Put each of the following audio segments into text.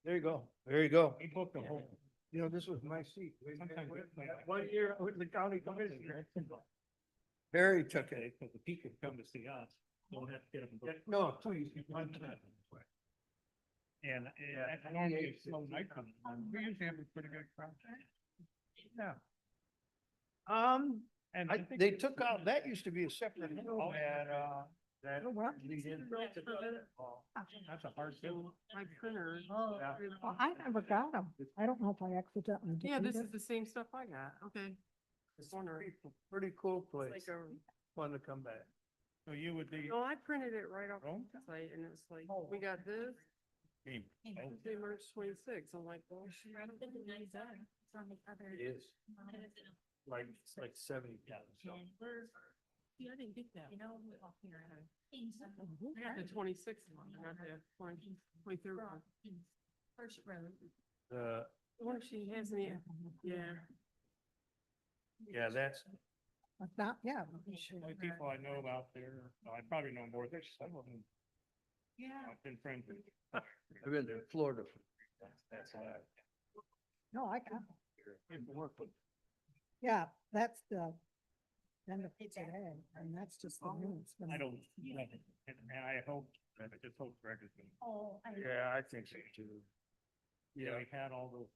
There you go. There you go. You know, this was my seat. One year I was the county commissioner. Barry took it. Because the people come to see us, don't have to get them. No, please. One time. And, it's slow night coming. We usually have a pretty good crowd. Yeah. And They took out, that used to be a separate. Oh, and, that. Oh, wow. That's a hard bill. My printer. Yeah. Well, I never got them. I don't know if I accidentally Yeah, this deleted. is the same stuff I got. Okay. It's Wonder. pretty cool It's place. like a, Fun to come back. So you would be. no, I printed it right off Oh. the site and it's like, we got this, Game. Tuesday, March 26th. I'm like, well, It is. Like, it's like 70. yeah, I didn't get that. I got the 26th one, I got the 23rd one. The, I wonder if she has any, yeah. yeah, that's, But not, yeah. The only people I know out there, I probably know more, there's some of them. Yeah. I've been friends with. I've been to Florida. That's why. No, I got, People work with. yeah, that's the, then the pizza head, and that's just the news. but- I don't, and I hope, I just hope Greg is gonna. Yeah, I think so too. Yeah, we had all those,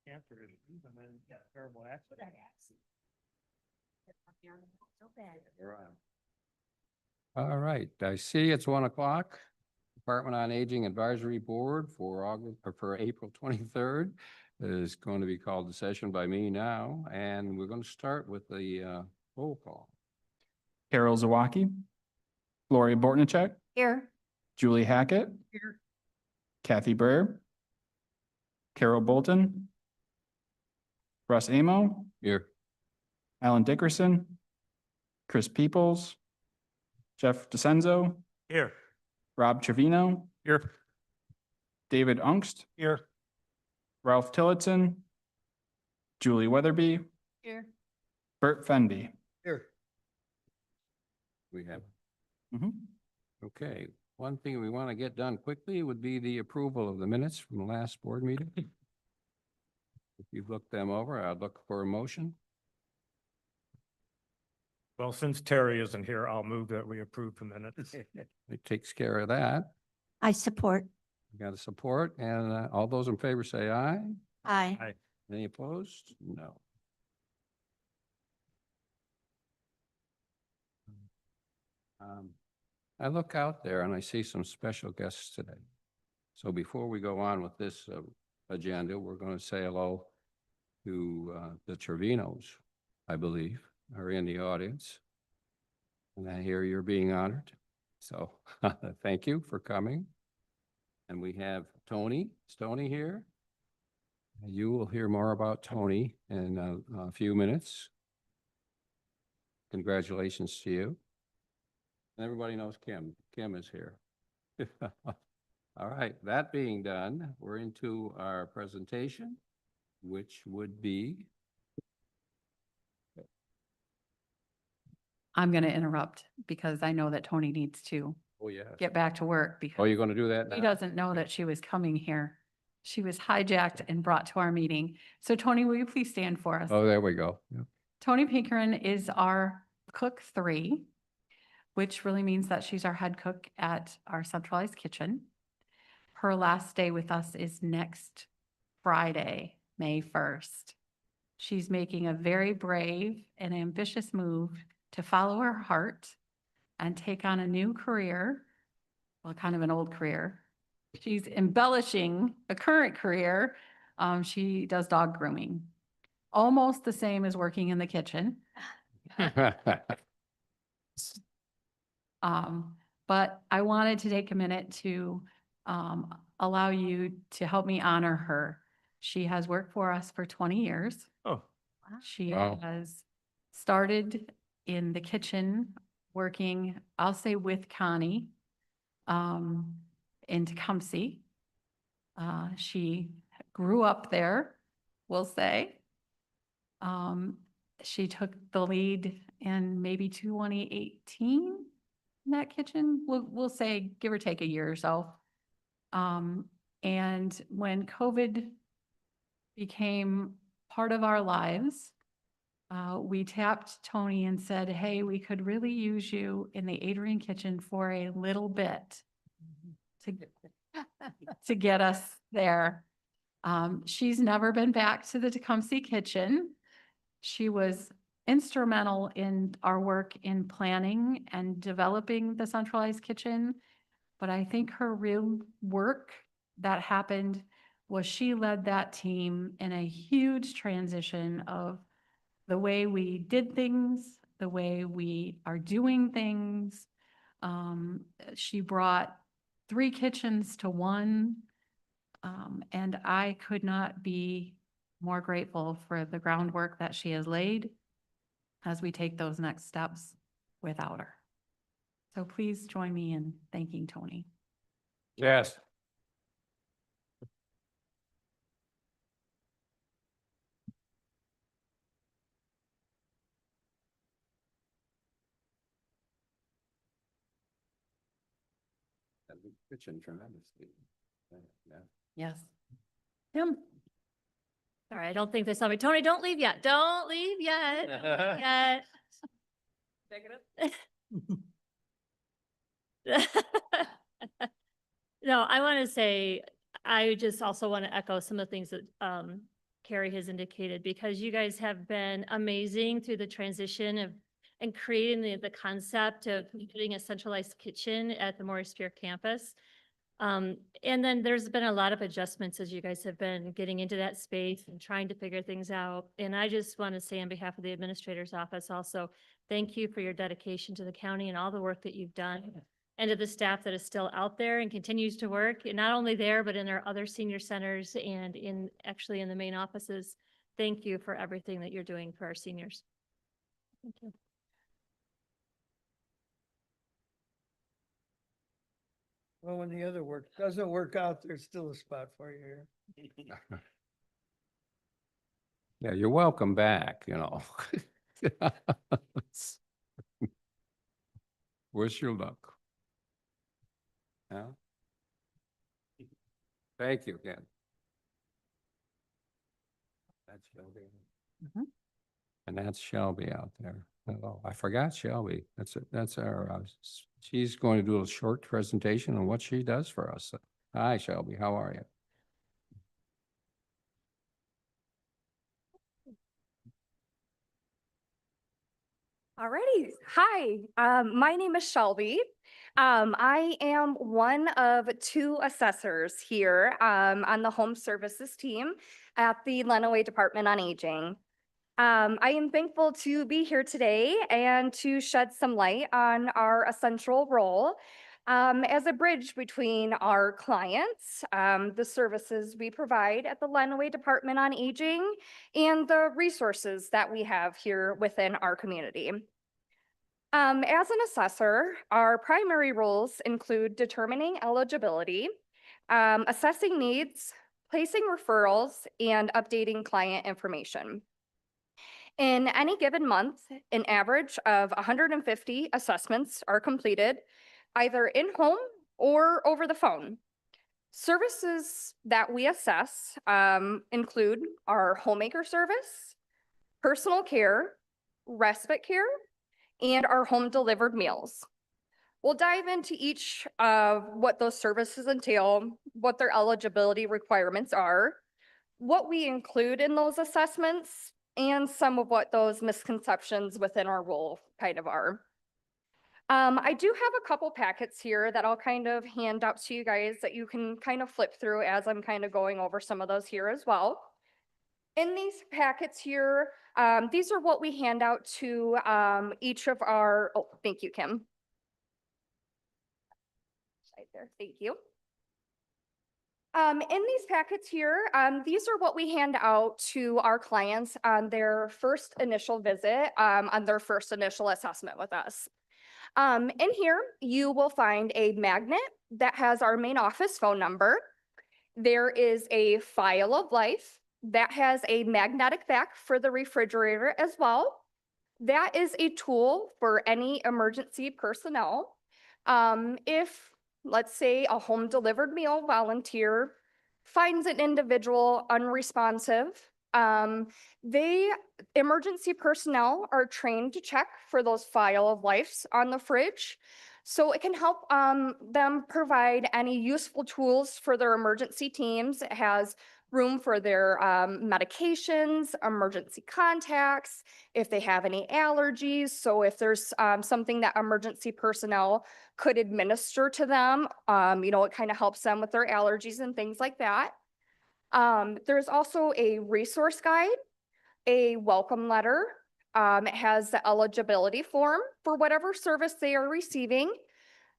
cancer issues and then terrible accident. All right, I see it's 1:00. Department on Aging Advisory Board for August, or for April 23rd is going to be called to session by me now, and we're going to start with the roll call. Carol Zawaki, Gloria Bortnichek, Here. Julie Hackett, Here. Kathy Burr, Carol Bolton, Russ Amo, Here. Alan Dickerson, Chris Peoples, Jeff DeCenzo, Here. Rob Trevino, Here. David Ungst, Here. Ralph Tillotson, Julie Weatherby, Here. Bert Fenby. Here. We have, Mhm. okay, one thing we want to get done quickly would be the approval of the minutes from the last board meeting. If you've looked them over, I'd look for a motion. Well, since Terry isn't here, I'll move that we approve the minutes. It takes care of that. I support. We got a support, and all those in favor say aye. Aye. Any opposed? No. I look out there and I see some special guests today. So before we go on with this agenda, we're going to say hello to the Trevinos, I believe, are in the audience. And I hear you're being honored. So thank you for coming. And we have Tony. Is Tony here? You will hear more about Tony in a few minutes. Congratulations to you. And everybody knows Kim. Kim is here. All right, that being done, we're into our presentation, which would be, I'm going to interrupt because I know that Tony needs to oh yeah. get back to work Oh, because you're going to do that he now? doesn't know that she was coming here. She was hijacked and brought to our meeting. So Tony, will you please stand for us? Oh, there we go. Yeah. Tony Pinkerin is our cook 3, which really means that she's our head cook at our centralized kitchen. Her last day with us is next Friday, May 1st. She's making a very brave and ambitious move to follow her heart and take on a new career, well, kind of an old career. She's embellishing a current career. She does dog grooming, almost the same as working in the kitchen. But I wanted to take a minute to allow you to help me honor her. She has worked for us for 20 years. Oh. She Wow. has started in the kitchen, working, I'll say with Connie, in Tecumseh. She grew up there, we'll say. She took the lead in maybe 2018 in that kitchen. We'll say give or take a year or so. And when COVID became part of our lives, we tapped Tony and said, hey, we could really use you in the Adrian kitchen for a little bit to get us there. She's never been back to the Tecumseh kitchen. She was instrumental in our work in planning and developing the centralized kitchen. But I think her real work that happened was she led that team in a huge transition of the way we did things, the way we are doing things. She brought 3 kitchens to 1. And I could not be more grateful for the groundwork that she has laid as we take those next steps without her. So please join me in thanking Tony. Yes. Kitchen tremendously. Yeah. Yes. Tim? Sorry, I don't think they saw me. Tony, don't leave yet. Don't leave yet. Yet. No, I want to say, I just also want to echo some of the things that Carrie has indicated, because you guys have been amazing through the transition of and creating the concept of putting a centralized kitchen at the Morris Pierre campus. And then there's been a lot of adjustments as you guys have been getting into that space and trying to figure things out. And I just want to say on behalf of the administrator's office also, thank you for your dedication to the county and all the work that you've done. And to the staff that is still out there and continues to work, and not only there, but in our other senior centers and actually in the main offices. Thank you for everything that you're doing for our seniors. Thank you. Well, when the other work doesn't work out, there's still a spot for you here. Yeah, you're welcome back, Wish you luck. Yeah. Thank you again. That's Shelby. Mhm. And that's Shelby out there. Oh, I forgot Shelby. That's our, she's going to do a short presentation on what she does for us. Hi, Shelby, how are you? Alrighty. Hi, my name is Shelby. I am one of 2 assessors here on the home services team at the Lenawee Department on Aging. I am thankful to be here today and to shed some light on our essential role as a bridge between our clients, the services we provide at the Lenawee Department on Aging, and the resources that we have here within our community. As an assessor, our primary roles include determining eligibility, assessing needs, placing referrals, and updating client information. In any given month, an average of 150 assessments are completed, either in-home or over the phone. Services that we assess include our homemaker service, personal care, respite care, and our home delivered meals. We'll dive into each of what those services entail, what their eligibility requirements are, what we include in those assessments, and some of what those misconceptions within our role kind of are. I do have a couple packets here that I'll kind of hand out to you guys that you can kind of flip through as I'm kind of going over some of those here as well. In these packets here, these are what we hand out to each of our, oh, thank you, Kim. Right there, thank you. In these packets here, these are what we hand out to our clients on their first initial visit, on their first initial assessment with us. In here, you will find a magnet that has our main office phone number. There is a file of life that has a magnetic back for the refrigerator as well. That is a tool for any emergency personnel. If, let's say, a home delivered meal volunteer finds an individual unresponsive, emergency personnel are trained to check for those file of lives on the fridge. So it can help them provide any useful tools for their emergency teams. It has room for their medications, emergency contacts, if they have any allergies. So if there's something that emergency personnel could administer to them, it kind of helps them with their allergies and things like that. There's also a resource guide, a welcome letter. It has the eligibility form for whatever service they are receiving,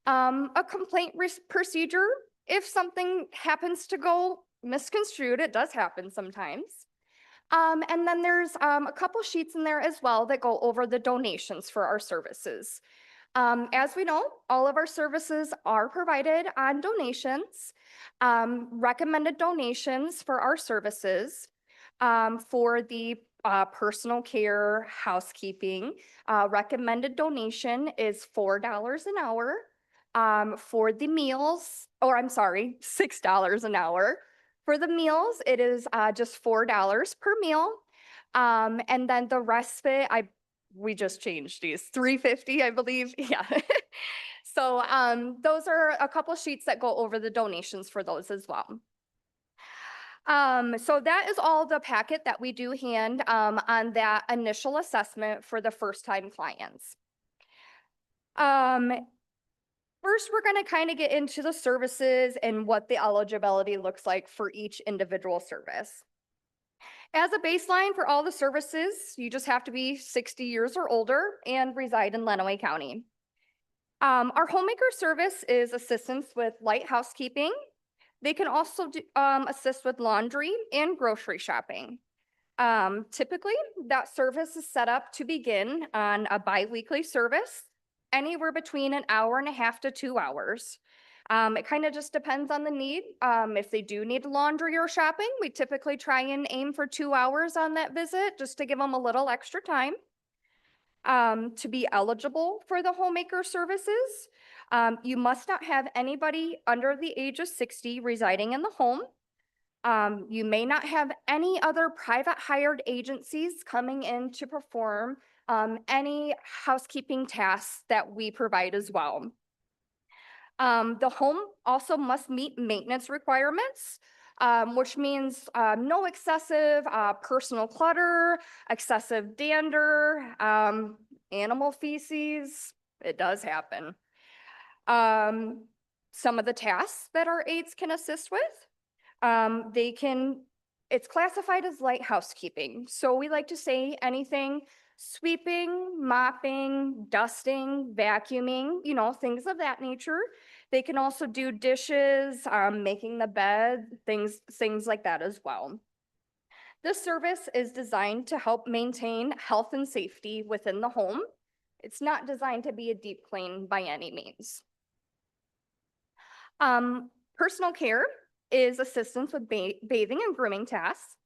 a complaint procedure if something happens to go misconstrued. It does happen sometimes. And then there's a couple sheets in there as well that go over the donations for our services. As we know, all of our services are provided on donations, recommended donations for our services, for the personal care, housekeeping. Recommended donation is $4 an hour. For the meals, or I'm sorry, $6 an hour. For the meals, it is just $4 per meal. And then the respite, we just changed these, $3.50, I believe. Yeah. So those are a couple sheets that go over the donations for those as well. So that is all the packet that we do hand on that initial assessment for the first-time clients. First, we're going to kind of get into the services and what the eligibility looks like for each individual service. As a baseline for all the services, you just have to be 60 years or older and reside in Lenawee County. Our homemaker service is assistance with light housekeeping. They can also assist with laundry and grocery shopping. Typically, that service is set up to begin on a bi-weekly service, anywhere between an hour and a half to 2 hours. It kind of just depends on the need. If they do need laundry or shopping, we typically try and aim for 2 hours on that visit just to give them a little extra time. To be eligible for the homemaker services, you must not have anybody under the age of 60 residing in the home. You may not have any other private hired agencies coming in to perform any housekeeping tasks that we provide as well. The home also must meet maintenance requirements, which means no excessive personal clutter, excessive dander, animal feces. It does happen. Some of the tasks that our aides can assist with, it's classified as light housekeeping. So we like to say anything sweeping, mopping, dusting, vacuuming, things of that nature. They can also do dishes, making the bed, things like that as well. This service is designed to help maintain health and safety within the home. It's not designed to be a deep clean by any means. Personal care is assistance with bathing and grooming tasks.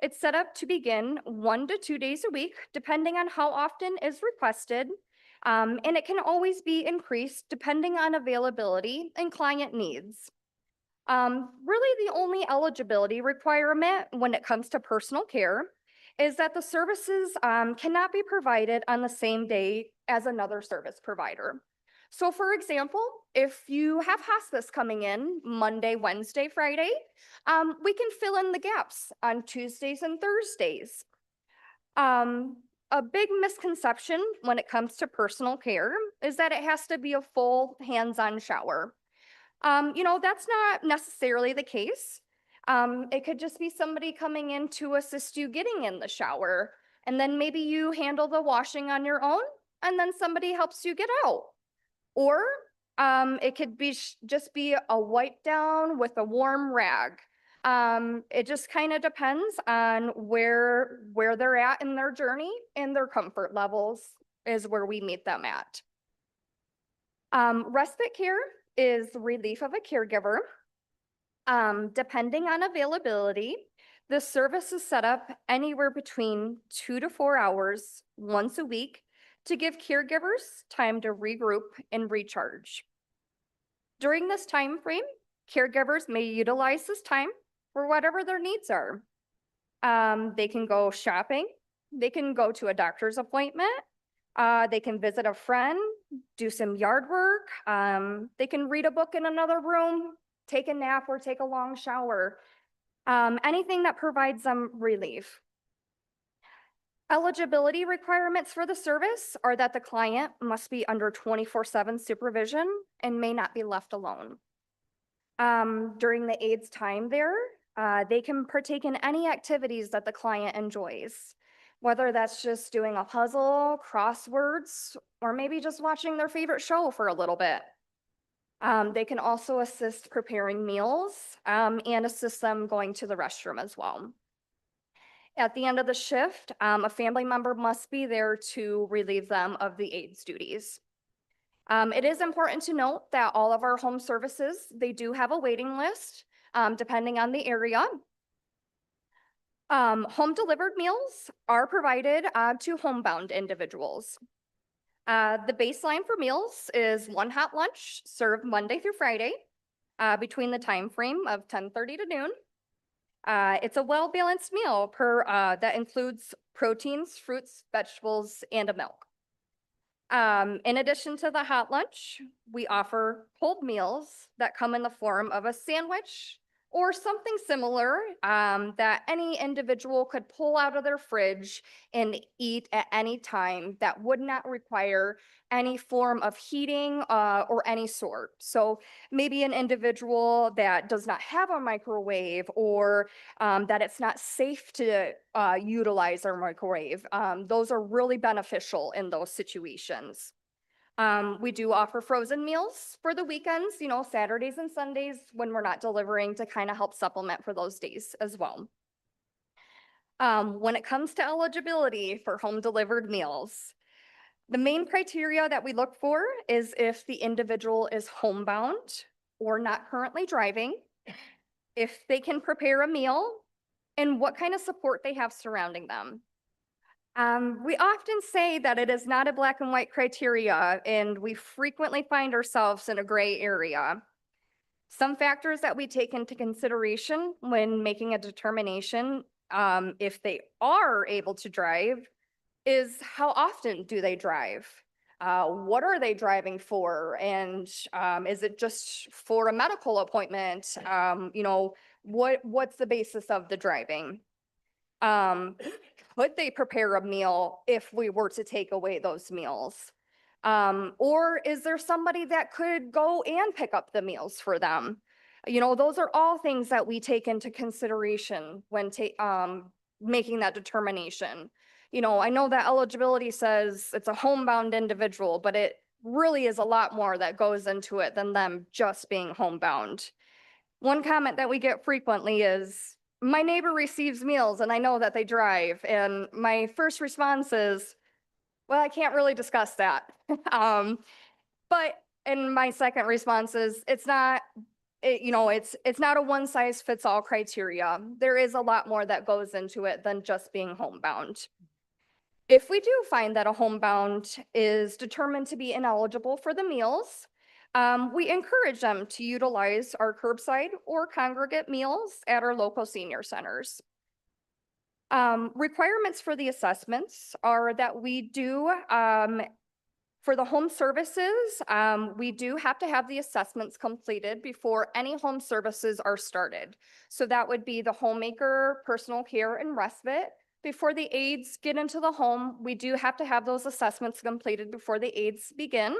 It's set up to begin 1 to 2 days a week, depending on how often is requested, and it can always be increased depending on availability and client needs. Really, the only eligibility requirement when it comes to personal care is that the services cannot be provided on the same day as another service provider. So for example, if you have hospice coming in Monday, Wednesday, Friday, we can fill in the gaps on Tuesdays and Thursdays. A big misconception when it comes to personal care is that it has to be a full hands-on shower. That's not necessarily the case. It could just be somebody coming in to assist you getting in the shower, and then maybe you handle the washing on your own, and then somebody helps you get out. Or it could be just be a wipe down with a warm rag. It just kind of depends on where they're at in their journey, and their comfort levels is where we meet them at. Respite care is relief of a caregiver. Depending on availability, the service is set up anywhere between 2 to 4 hours once a week to give caregivers time to regroup and recharge. During this time frame, caregivers may utilize this time for whatever their needs are. They can go shopping, they can go to a doctor's appointment, they can visit a friend, do some yard work, they can read a book in another room, take a nap or take a long shower. Anything that provides them relief. Eligibility requirements for the service are that the client must be under 24/7 supervision and may not be left alone. During the aide's time there, they can partake in any activities that the client enjoys, whether that's just doing a puzzle, crosswords, or maybe just watching their favorite show for a little bit. They can also assist preparing meals and assist them going to the restroom as well. At the end of the shift, a family member must be there to relieve them of the aide's duties. It is important to note that all of our home services, they do have a waiting list, depending on the area. Home delivered meals are provided to homebound individuals. The baseline for meals is one hot lunch served Monday through Friday between the time frame of 10:30 to noon. It's a well-balanced meal that includes proteins, fruits, vegetables, and a milk. In addition to the hot lunch, we offer cold meals that come in the form of a sandwich or something similar that any individual could pull out of their fridge and eat at any time that would not require any form of heating or any sort. So maybe an individual that does not have a microwave or that it's not safe to utilize their microwave. Those are really beneficial in those situations. We do offer frozen meals for the weekends, Saturdays and Sundays when we're not delivering to kind of help supplement for those days as well. When it comes to eligibility for home delivered meals, the main criteria that we look for is if the individual is homebound or not currently driving, if they can prepare a meal, and what kind of support they have surrounding them. We often say that it is not a black and white criteria, and we frequently find ourselves in a gray area. Some factors that we take into consideration when making a determination if they are able to drive is how often do they drive? What are they driving for? And is it just for a medical appointment? What's the basis of the driving? Could they prepare a meal if we were to take away those meals? Or is there somebody that could go and pick up the meals for them? Those are all things that we take into consideration when making that determination. I know that eligibility says it's a homebound individual, but it really is a lot more that goes into it than them just being homebound. One comment that we get frequently is, my neighbor receives meals and I know that they drive. And my first response is, well, I can't really discuss that. And my second response is, it's not a one size fits all criteria. There is a lot more that goes into it than just being homebound. If we do find that a homebound is determined to be ineligible for the meals, we encourage them to utilize our curbside or congregate meals at our local senior centers. Requirements for the assessments are that we do, for the home services, we do have to have the assessments completed before any home services are started. So that would be the homemaker, personal care, and respite. Before the aides get into the home, we do have to have those assessments completed before the aides begin.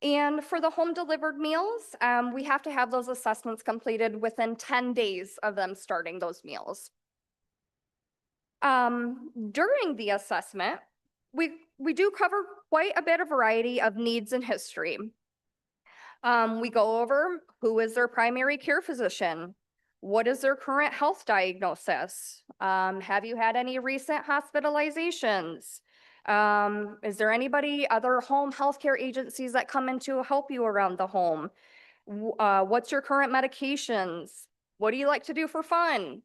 And for the home delivered meals, we have to have those assessments completed within 10 days of them starting those meals. During the assessment, we do cover quite a bit of variety of needs and history. We go over who is their primary care physician, what is their current health diagnosis, have you had any recent hospitalizations, is there other home healthcare agencies that come in to help you around the home? What's your current medications? What do you like to do for fun?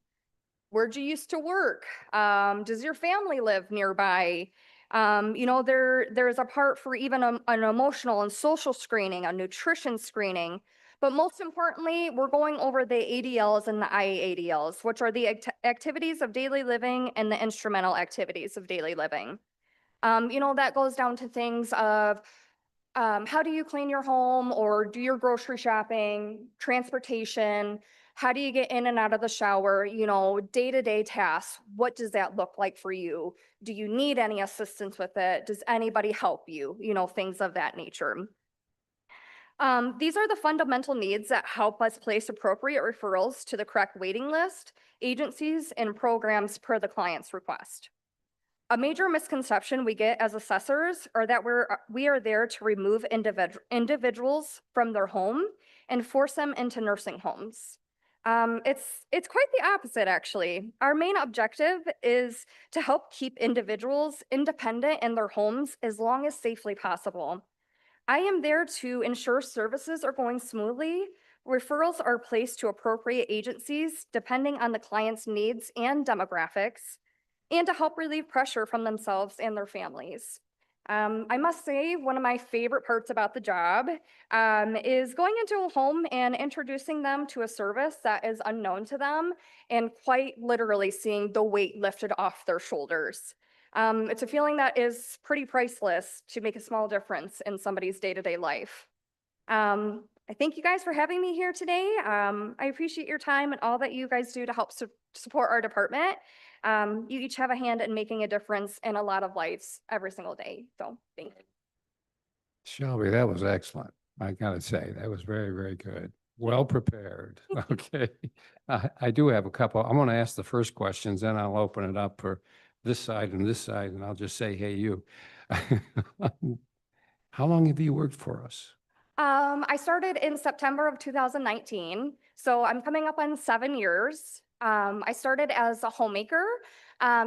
Where'd you used to work? Does your family live nearby? There's a part for even an emotional and social screening, a nutrition screening. But most importantly, we're going over the ADLs and the IADLs, which are the activities of daily living and the instrumental activities of daily living. That goes down to things of how do you clean your home or do your grocery shopping, transportation, how do you get in and out of the shower, day-to-day tasks. What does that look like for you? Do you need any assistance with it? Does anybody help you? Things of that nature. These are the fundamental needs that help us place appropriate referrals to the correct waiting list, agencies, and programs per the client's request. A major misconception we get as assessors are that we are there to remove individuals from their home and force them into nursing homes. It's quite the opposite, actually. Our main objective is to help keep individuals independent in their homes as long as safely possible. I am there to ensure services are going smoothly, referrals are placed to appropriate agencies depending on the client's needs and demographics, and to help relieve pressure from themselves and their families. I must say, one of my favorite parts about the job is going into a home and introducing them to a service that is unknown to them and quite literally seeing the weight lifted off their shoulders. It's a feeling that is pretty priceless to make a small difference in somebody's day-to-day life. I thank you guys for having me here today. I appreciate your time and all that you guys do to help support our department. You each have a hand in making a difference in a lot of lives every single day. So thank you. Shelby, that was excellent. I gotta say, that was very, very good. Well prepared. Okay. I do have a couple. I'm gonna ask the first questions, then I'll open it up for this side, and I'll just say, hey, you. How long have you worked for us? I started in September of 2019, so I'm coming up on 7 years. I started as a homemaker,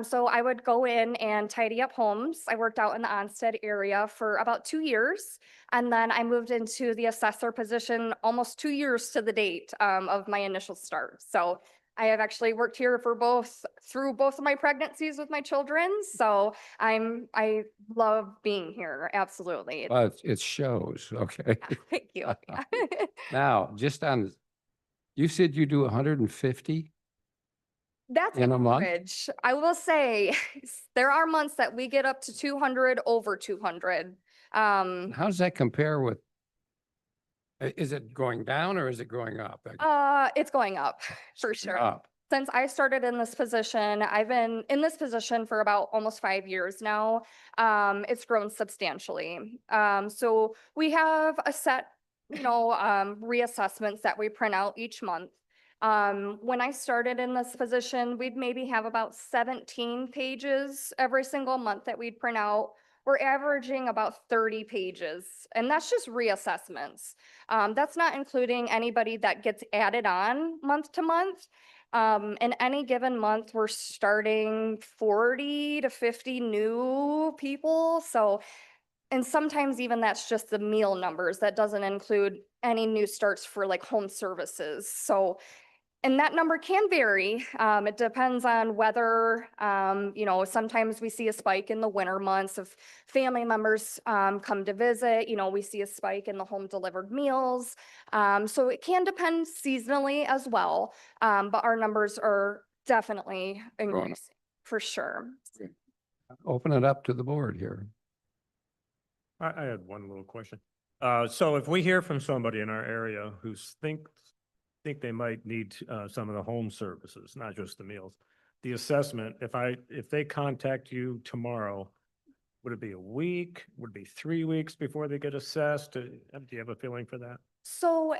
so I would go in and tidy up homes. I worked out in the Onstead area for about 2 years, and then I moved into the assessor position almost 2 years to the date of my initial start. So I have actually worked here through both of my pregnancies with my children. So I love being here. Absolutely. But it shows, okay. Thank you. Now, you said you do 150? That's In a month? average. I will say there are months that we get up to 200, over 200. How does that compare with, is it going down or is it going up? It's going up for sure. Up. Since I started in this position, I've been in this position for about almost 5 years now. It's grown substantially. So we have a set, reassessments that we print out each month. When I started in this position, we'd maybe have about 17 pages every single month that we'd print out. We're averaging about 30 pages, and that's just reassessments. That's not including anybody that gets added on month to month. In any given month, we're starting 40 to 50 new people. And sometimes even that's just the meal numbers. That doesn't include any new starts for like home services. And that number can vary. It depends on whether, sometimes we see a spike in the winter months of family members come to visit. We see a spike in the home delivered meals. So it can depend seasonally as well. But our numbers are definitely increasing for sure. Open it up to the board here. I had one little question. So if we hear from somebody in our area who think they might need some of the home services, not just the meals, the assessment, if they contact you tomorrow, would it be a week? Would it be 3 weeks before they get assessed? Do you have a feeling for that? So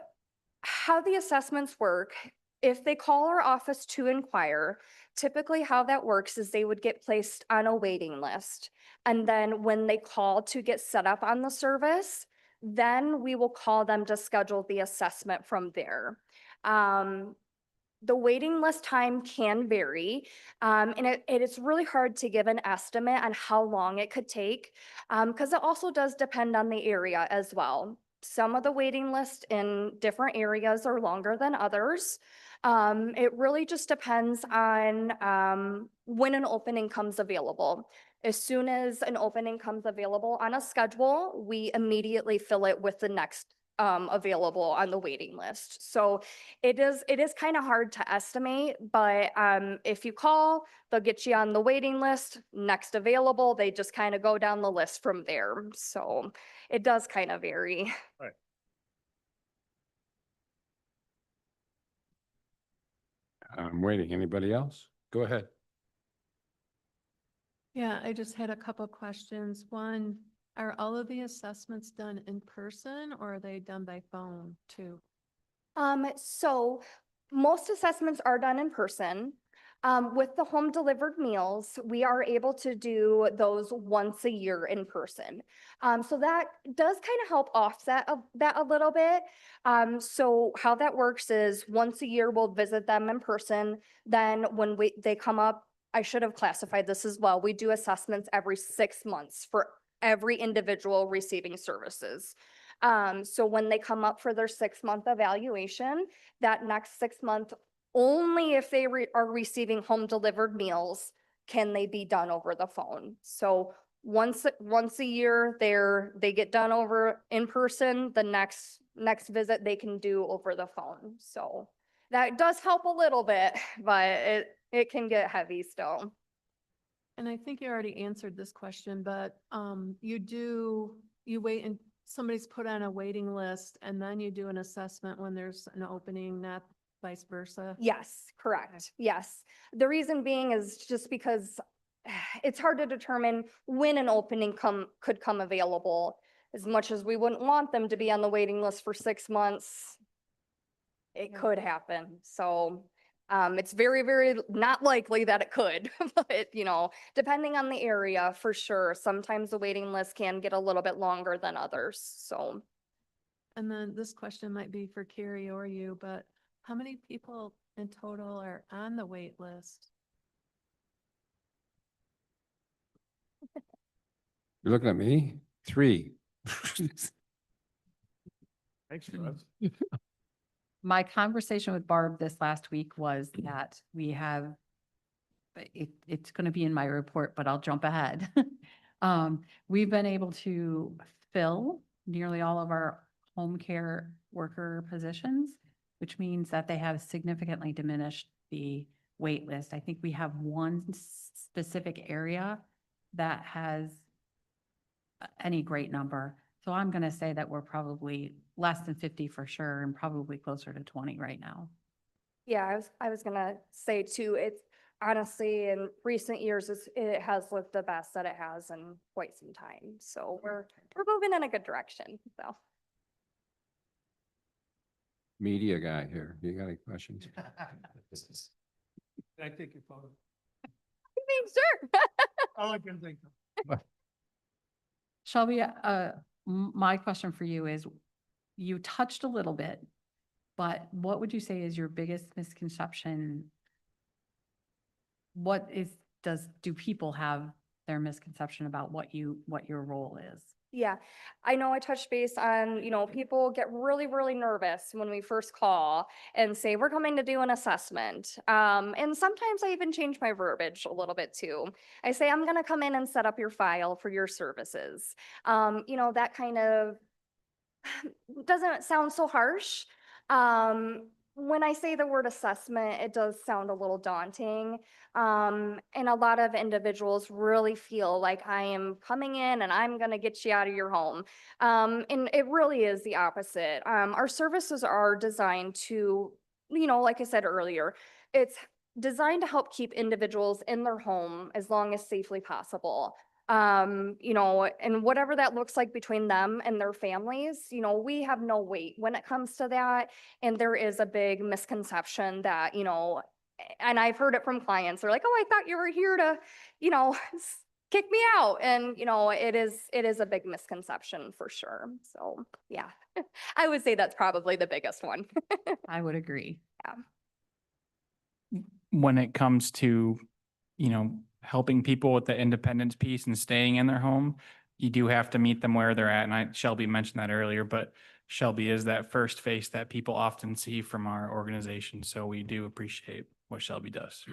how the assessments work, if they call our office to inquire, typically how that works is they would get placed on a waiting list. And then when they call to get set up on the service, then we will call them to schedule the assessment from there. The waiting list time can vary, and it's really hard to give an estimate on how long it could take, because it also does depend on the area as well. Some of the waiting lists in different areas are longer than others. It really just depends on when an opening comes available. As soon as an opening comes available on a schedule, we immediately fill it with the next available on the waiting list. So it is kind of hard to estimate, but if you call, they'll get you on the waiting list, next available, they just kind of go down the list from there. So it does kind of vary. I'm waiting. Anybody else? Go ahead. Yeah, I just had a couple questions. One, are all of the assessments done in person or are they done by phone too? So most assessments are done in person. With the home delivered meals, we are able to do those once a year in person. So that does kind of help offset that a little bit. So how that works is once a year, we'll visit them in person. Then when they come up, I should have classified this as well. We do assessments every 6 months for every individual receiving services. So when they come up for their 6-month evaluation, that next 6 month, only if they are receiving home delivered meals can they be done over the phone. So once a year, they get done over in person. The next visit they can do over the phone. So that does help a little bit, but it can get heavy still. And I think you already answered this question, but you wait and somebody's put on a waiting list and then you do an assessment when there's an opening, not vice versa? Yes, correct. Yes. The reason being is just because it's hard to determine when an opening could come available. As much as we wouldn't want them to be on the waiting list for 6 months, it Yeah. could happen. So it's very, very not likely that it could, but depending on the area, for sure, sometimes the waiting list can get a little bit longer than others. So And then this question might be for Carrie or you, but how many people in total are on the wait list? You're looking at me? 3. Thanks, Russ. My conversation with Barb this last week was that we have, it's going to be in my report, but I'll jump ahead. We've been able to fill nearly all of our home care worker positions, which means that they have significantly diminished the wait list. I think we have one specific area that has any great number. So I'm going to say that we're probably less than 50 for sure and probably closer to 20 right now. yeah, I was gonna say too, it's honestly in recent years, it has looked the best that it has in quite some time. So we're moving in a good direction, so. Media guy here. You got any questions? Can I take your phone? Sure. All I can think of. Shelby, my question for you is, you touched a little bit, but what would you say is your biggest misconception? Do people have their misconception about what your role is? Yeah, I know I touched base on, people get really, really nervous when we first call and say, we're coming to do an assessment. And sometimes I even change my verbiage a little bit too. I say, I'm gonna come in and set up your file for your services. That kind of doesn't sound so harsh. When I say the word assessment, it does sound a little daunting. And a lot of individuals really feel like I am coming in and I'm gonna get you out of your home. And it really is the opposite. Our services are designed to, like I said earlier, it's designed to help keep individuals in their home as long as safely possible. And whatever that looks like between them and their families, we have no weight when it comes to that. And there is a big misconception that, and I've heard it from clients, they're like, oh, I thought you were here to, kick me out. And, it is a big misconception for sure. So yeah, I would say that's probably the biggest one. I would agree. When it comes to, helping people with the independence piece and staying in their home, you do have to meet them where they're at. And Shelby mentioned that earlier, but Shelby is that first face that people often see from our organization. So we do appreciate what Shelby does.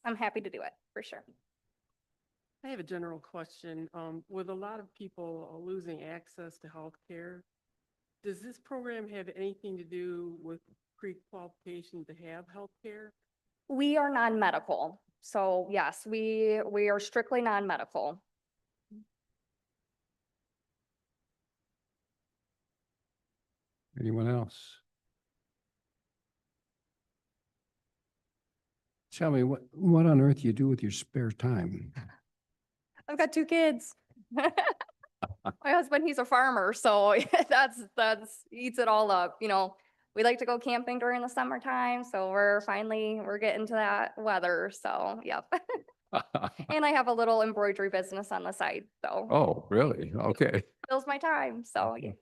I'm happy to do it for sure. I have a general question. With a lot of people losing access to healthcare, Does this program have anything to do with pre-qualification to have healthcare? We are non-medical. So yes, we are strictly non-medical. Anyone else? Tell me, what on earth you do with your spare time? I've got 2 kids. My husband, he's a farmer, so that's eats it all up, you know. We like to go camping during the summertime, so we're getting to that weather, so yep. And I have a little embroidery business on the side, so Oh, really? Okay. fills my time, so yeah.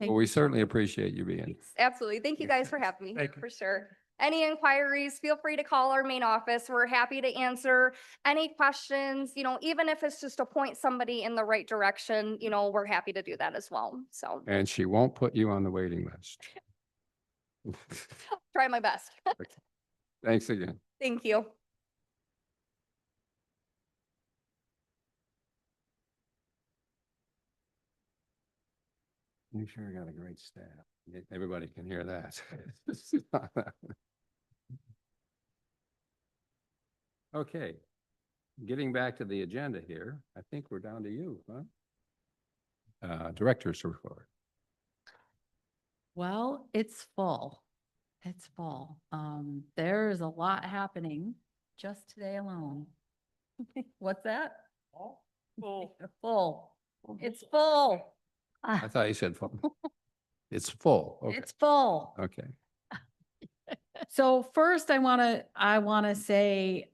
Well, we certainly appreciate you being. Absolutely. Thank you guys for having me, Thank you. for sure. Any inquiries, feel free to call our main office. We're happy to answer any questions, you know, even if it's just to point somebody in the right direction, you know, we're happy to do that as well. So And she won't put you on the waiting list. try my best. Thanks again. Thank you. You sure got a great staff. Everybody can hear that. Okay, getting back to the agenda here, I think we're down to you, huh? Director's report. Well, it's full. It's full. There's a lot happening just today alone. What's that? Full. Full. It's full. I thought you said full. It's full. Okay. It's full. Okay. So first I want to say,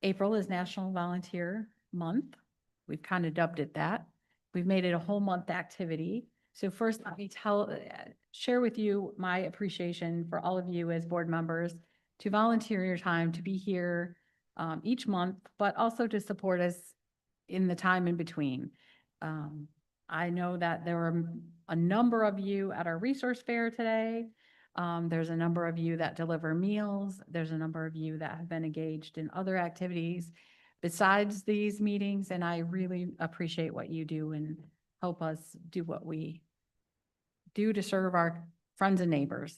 April is National Volunteer Month. We've kind of dubbed it that. We've made it a whole month activity. So first, let me share with you my appreciation for all of you as board members to volunteer your time to be here each month, but also to support us in the time in between. I know that there were a number of you at our resource fair today. There's a number of you that deliver meals. There's a number of you that have been engaged in other activities besides these meetings, and I really appreciate what you do and help us do what we do to serve our friends and neighbors.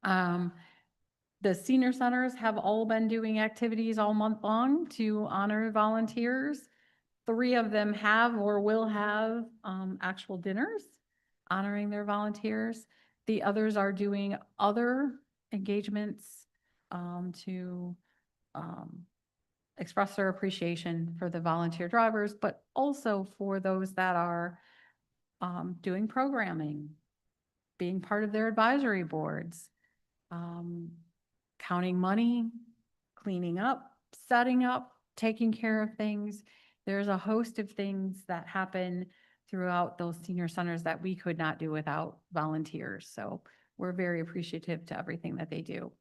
The senior centers have all been doing activities all month long to honor volunteers. 3 of them have or will have actual dinners honoring their volunteers. The others are doing other engagements to express their appreciation for the volunteer drivers, but also for those that are doing programming, being part of their advisory boards, counting money, cleaning up, setting up, taking care of things. There's a host of things that happen throughout those senior centers that we could not do without volunteers. So we're very appreciative to everything that they do.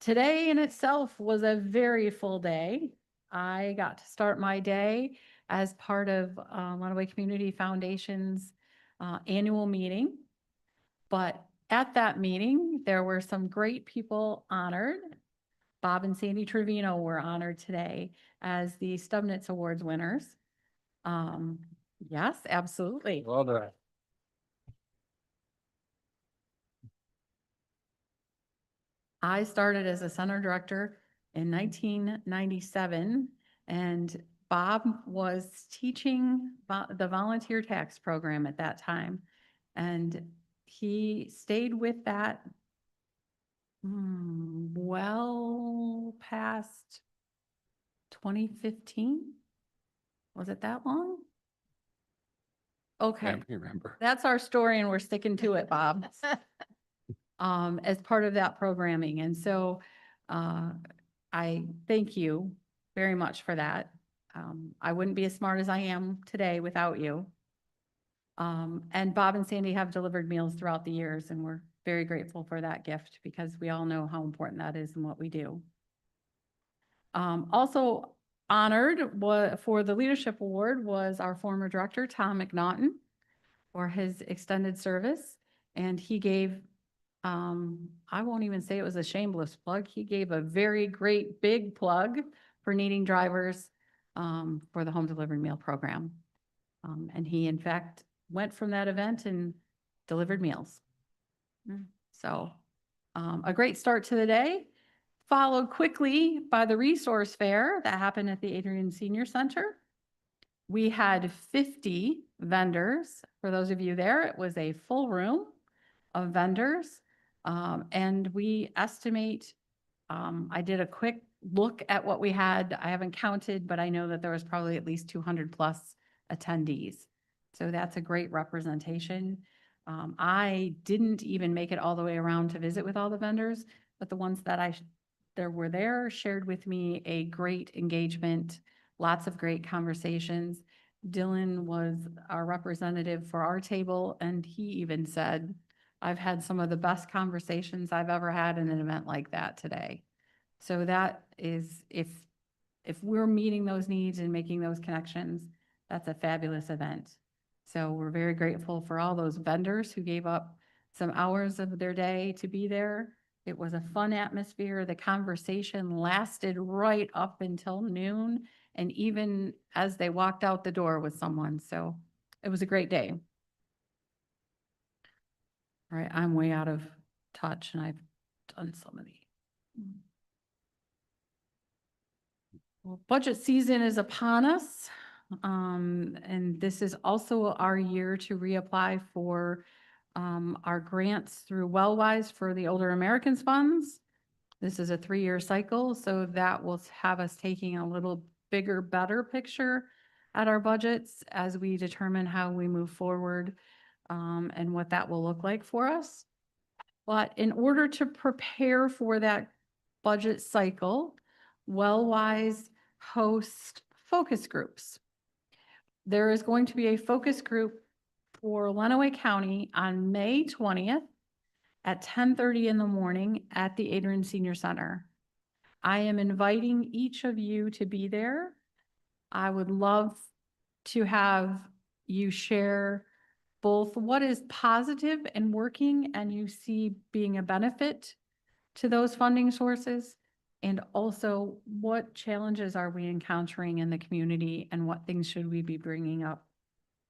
Today in itself was a very full day. I got to start my day as part of Lenawee Community Foundation's annual meeting. But at that meeting, there were some great people honored. Bob and Sandy Trevino were honored today as the Stubnitz Awards winners. Yes, absolutely. Well done. I started as a center director in 1997, and Bob was teaching the volunteer tax program at that time. And he stayed with that well past 2015. Was it that long? Okay. Can't remember. That's our story and we're sticking to it, Bob. As part of that programming. And so I thank you very much for that. I wouldn't be as smart as I am today without you. And Bob and Sandy have delivered meals throughout the years, and we're very grateful for that gift because we all know how important that is in what we do. Also honored for the Leadership Award was our former director, Tom McNaughton, for his extended service. And he gave, I won't even say it was a shameless plug. He gave a very great big plug for needing drivers for the home delivery meal program. And he in fact went from that event and delivered meals. So a great start to the day, followed quickly by the resource fair that happened at the Adrian Senior Center. We had 50 vendors. For those of you there, it was a full room of vendors. And we estimate, I did a quick look at what we had. I haven't counted, but I know that there was probably at least 200 plus attendees. So that's a great representation. I didn't even make it all the way around to visit with all the vendors, but the ones that there were there shared with me a great engagement, lots of great conversations. Dylan was our representative for our table, and he even said, I've had some of the best conversations I've ever had in an event like that today. So that is, if we're meeting those needs and making those connections, that's a fabulous event. So we're very grateful for all those vendors who gave up some hours of their day to be there. It was a fun atmosphere. The conversation lasted right up until noon, and even as they walked out the door with someone. So it was a great day. All right, I'm way out of touch and I've done so many. Well, budget season is upon us. And this is also our year to reapply for our grants through Wellwise for the Older Americans Funds. This is a 3-year cycle, so that will have us taking a little bigger, better picture at our budgets as we determine how we move forward and what that will look like for us. But in order to prepare for that budget cycle, Wellwise hosts focus groups. There is going to be a focus group for Lenawee County on May 20th at 10:30 in the morning at the Adrian Senior Center. I am inviting each of you to be there. I would love to have you share both what is positive and working and you see being a benefit to those funding sources, and also what challenges are we encountering in the community and what things should we be bringing up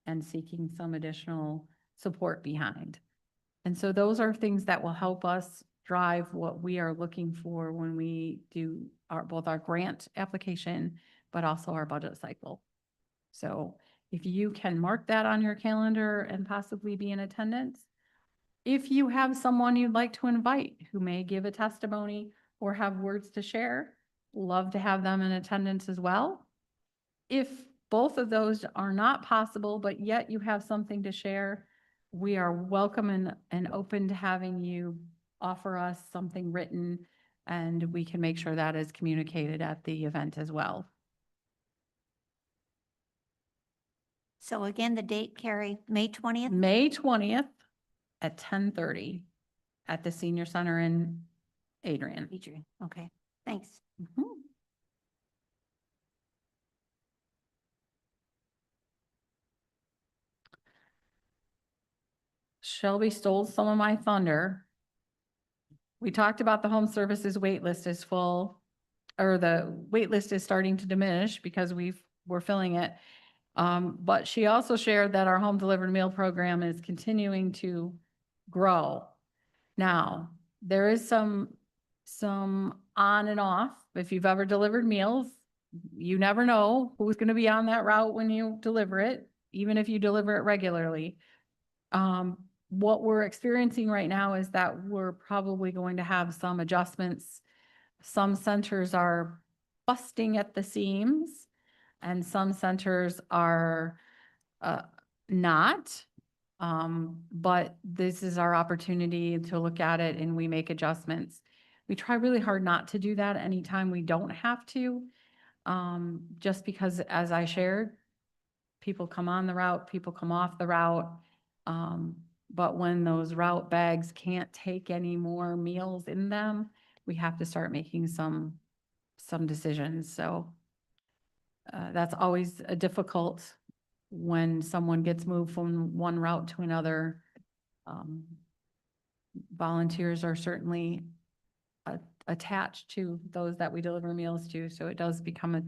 and seeking some additional support behind. And so those are things that will help us drive what we are looking for when we do both our grant application, but also our budget cycle. So if you can mark that on your calendar and possibly be in attendance, if you have someone you'd like to invite who may give a testimony or have words to share, love to have them in attendance as well. If both of those are not possible, but yet you have something to share, we are welcome and open to having you offer us something written, and we can make sure that is communicated at the event as well. So again, the date, Carrie, May 20th? May 20th at 10:30 at the Senior Center in Adrian. Adrian, okay, thanks. Mhm. Shelby stole some of my thunder. We talked about the home services wait list is full, or the wait list is starting to diminish because we're filling it. But she also shared that our home delivered meal program is continuing to grow. Now, there is some on and off. If you've ever delivered meals, you never know who's going to be on that route when you deliver it, even if you deliver it regularly. What we're experiencing right now is that we're probably going to have some adjustments. Some centers are busting at the seams and some centers are not. But this is our opportunity to look at it and we make adjustments. We try really hard not to do that anytime we don't have to, just because, as I shared, people come on the route, people come off the route. But when those route bags can't take any more meals in them, we have to start making some decisions. So that's always a difficult when someone gets moved from one route to another. Volunteers are certainly attached to those that we deliver meals to, so it does become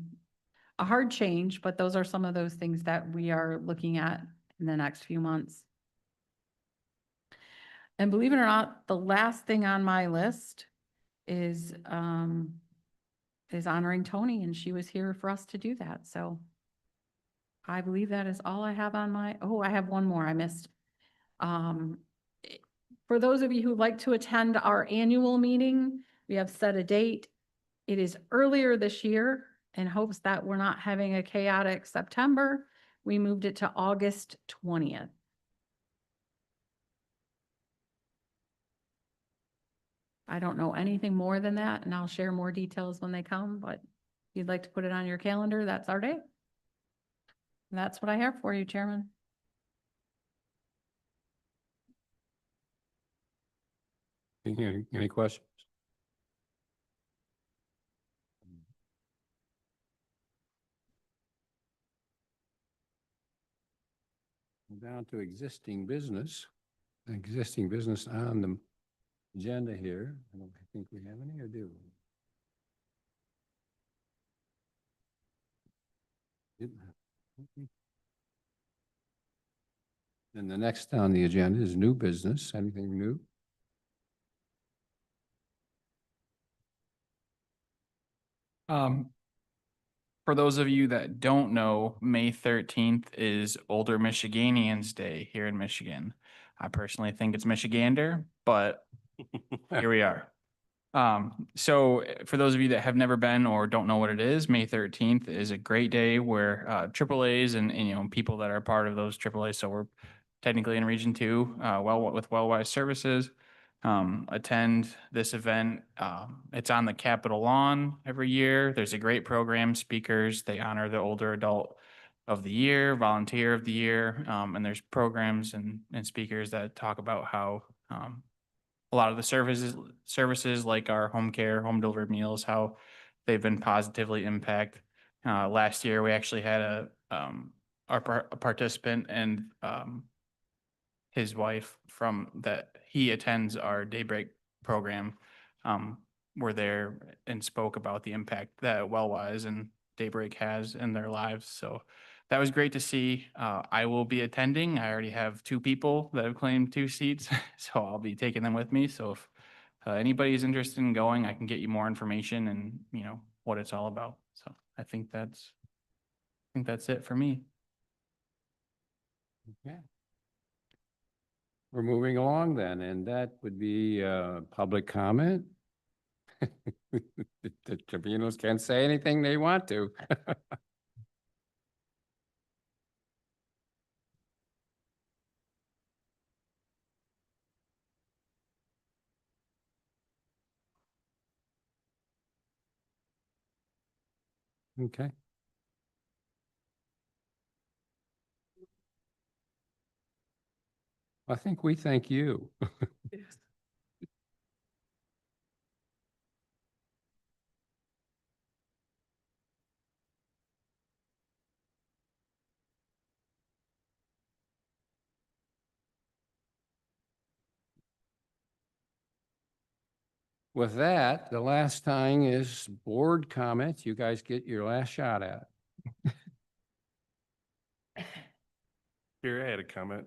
a hard change, but those are some of those things that we are looking at in the next few months. And believe it or not, the last thing on my list is honoring Tony, and she was here for us to do that, so I believe that is all I have on my, oh, I have one more I missed. For those of you who'd like to attend our annual meeting, we have set a date. It is earlier this year in hopes that we're not having a chaotic September. We moved it to August 20th. I don't know anything more than that, and I'll share more details when they come, but if you'd like to put it on your calendar, that's our day. And that's what I have for you, Chairman. Any questions? Down to existing business on the agenda here. I don't think we have any, or do we? And the next on the agenda is new business. Anything new? For those of you that don't know, May 13th is Older Michiganians Day here in Michigan. I personally think it's Michigander, but here we are. So for those of you that have never been or don't know what it is, May 13th is a great day where AAAs and you know, people that are part of those AAAs, so we're technically in Region 2, with WellWise Services, attend this event. It's on the Capitol lawn every year. There's a great program, speakers. They honor the older adult of the year, volunteer of the year, and there's programs and speakers that talk about how a lot of the services like our home care, home delivered meals, how they've been positively impacted. Last year, we actually had a participant and his wife from that he attends our Daybreak program, were there and spoke about the impact that WellWise and Daybreak has in their lives. So that was great to see. I will be attending. I already have 2 people that have claimed 2 seats, so I'll be taking them with me. So if anybody is interested in going, I can get you more information and you know what it's all about. So I think that's it for me. Okay. We're moving along then, and that would be public comment. The Tribunos can't say anything they want to. Okay. I think we thank you. With that, the last thing is board comments. You guys get your last shot at it. Here, I had a comment.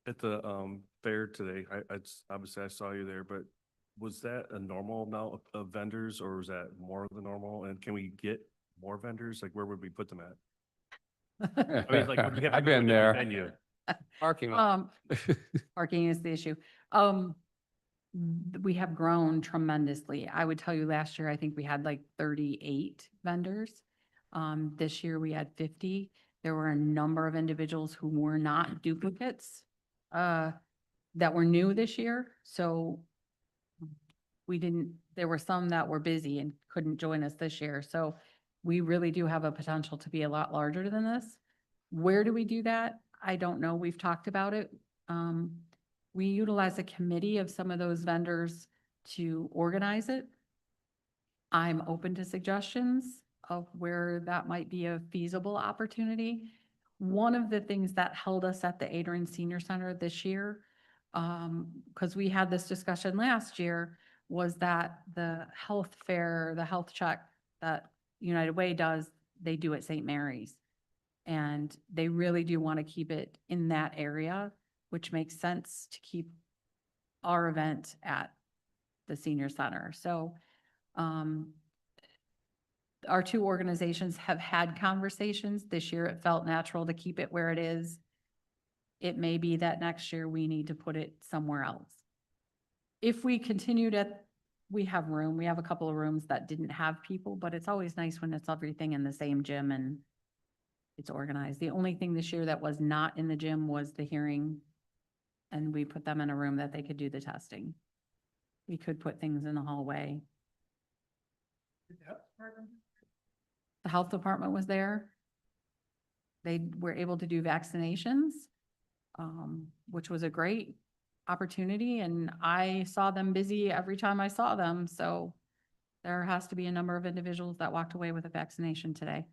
At the fair today, obviously I saw you there, but was that a normal amount of vendors or was that more than normal? And can we get more vendors? Like where would we put them at? I mean, like, would we have to I've go to a been different there. venue? Parking lot. Parking is the issue. We have grown tremendously. I would tell you last year, I think we had like 38 vendors. This year we had 50. There were a number of individuals who were not duplicates that were new this year. So there were some that were busy and couldn't join us this year. So we really do have a potential to be a lot larger than this. Where do we do that? I don't know. We've talked about it. We utilize a committee of some of those vendors to organize it. I'm open to suggestions of where that might be a feasible opportunity. One of the things that held us at the Adrian Senior Center this year, because we had this discussion last year, was that the health fair, the health check that United Way does, they do at St. Mary's. And they really do want to keep it in that area, which makes sense to keep our event at the senior center. So, our two organizations have had conversations. This year it felt natural to keep it where it is. It may be that next year we need to put it somewhere else. If we continued at, we have room, we have a couple of rooms that didn't have people, but it's always nice when it's everything in the same gym and it's organized. The only thing this year that was not in the gym was the hearing. And we put them in a room that they could do the testing. We could put things in the hallway. The health department was there. They were able to do vaccinations, which was a great opportunity, and I saw them busy every time I saw them, so there has to be a number of individuals that walked away with a vaccination today.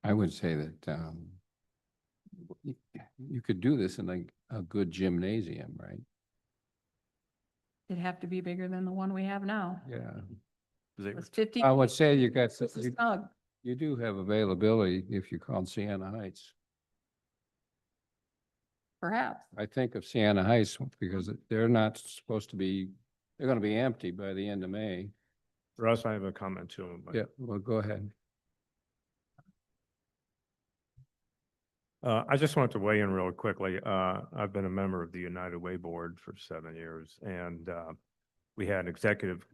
I would say that, you could do this in a good gymnasium, right? It'd have to be bigger than the one we have now. Yeah. It's 50. I would say you got, It's snug. you do have availability if you call Sienna Heights. Perhaps. I think of Sienna Heights because they're not supposed to be, they're gonna be empty by the end of May. Russ, I have a comment too. but- Yeah, well, go ahead. I just wanted to weigh in real quickly. I've been a member of the United Way Board for 7 years, and we had an executive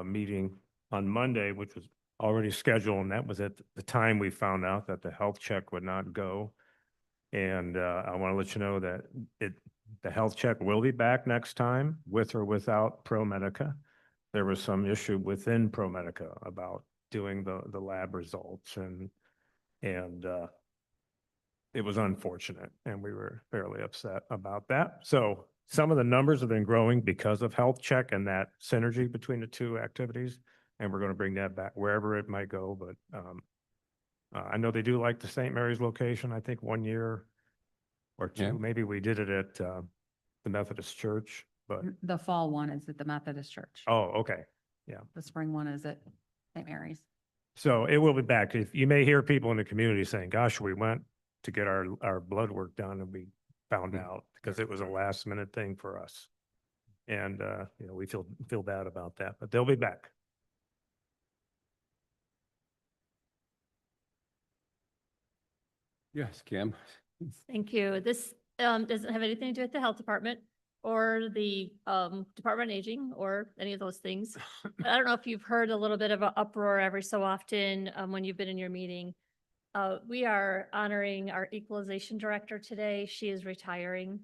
meeting on Monday, which was already scheduled, and that was at the time we found out that the health check would not go. And I want to let you know that the health check will be back next time, with or without ProMedica. There was some issue within ProMedica about doing the lab results, and it was unfortunate, and we were fairly upset about that. So some of the numbers have been growing because of health check and that synergy between the two activities. And we're going to bring that back wherever it might go. But I know they do like the St. Mary's location. I think 1 year or two, Yeah. maybe we did it at the Methodist Church, but, The fall one is at the Methodist Church. oh, okay. The spring one is at St. Mary's. So it will be back. If you may hear people in the community saying, gosh, we went to get our blood work done and we found out because it was a last minute thing for us. And, we feel bad about that, but they'll be back. Yes, Kim. Thank you. This doesn't have anything to do with the health department or the Department on Aging or any of those things. But I don't know if you've heard a little bit of an uproar every so often when you've been in your meeting. We are honoring our equalization director today. She is retiring.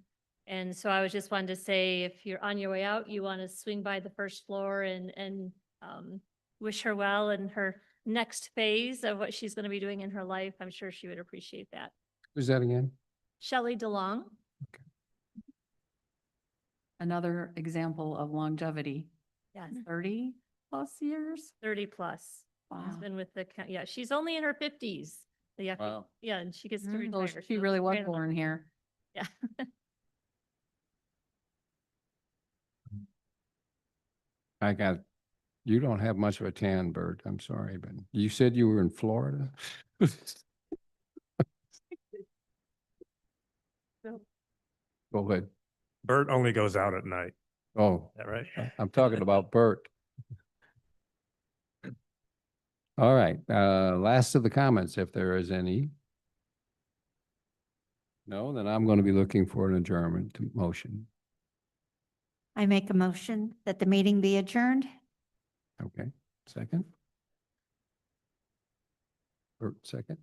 And so I was just wanted to say, if you're on your way out, you want to swing by the first floor and wish her well in her next phase of what she's going to be doing in her life. I'm sure she would appreciate that. Who's that again? Shelley DeLong. Another example of longevity, Yes, 30 plus years. 30 plus. Has Wow. been with the, yeah, she's only in her 50s. Yeah, Wow. yeah, and she gets to So retire. she so really was very long. born here. Yeah. You don't have much of a tan, Bert. I'm sorry, but you said you were in Florida? Go ahead. Bert only goes out at night. Oh, Is that right? I'm talking about Bert. All right, last of the comments, if there is any. No, then I'm going to be looking for an adjournment motion. I make a motion that the meeting be adjourned. Okay, second? Bert, second?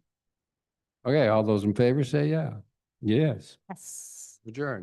Okay, all those in favor say yeah. Yes, Yes. adjourn.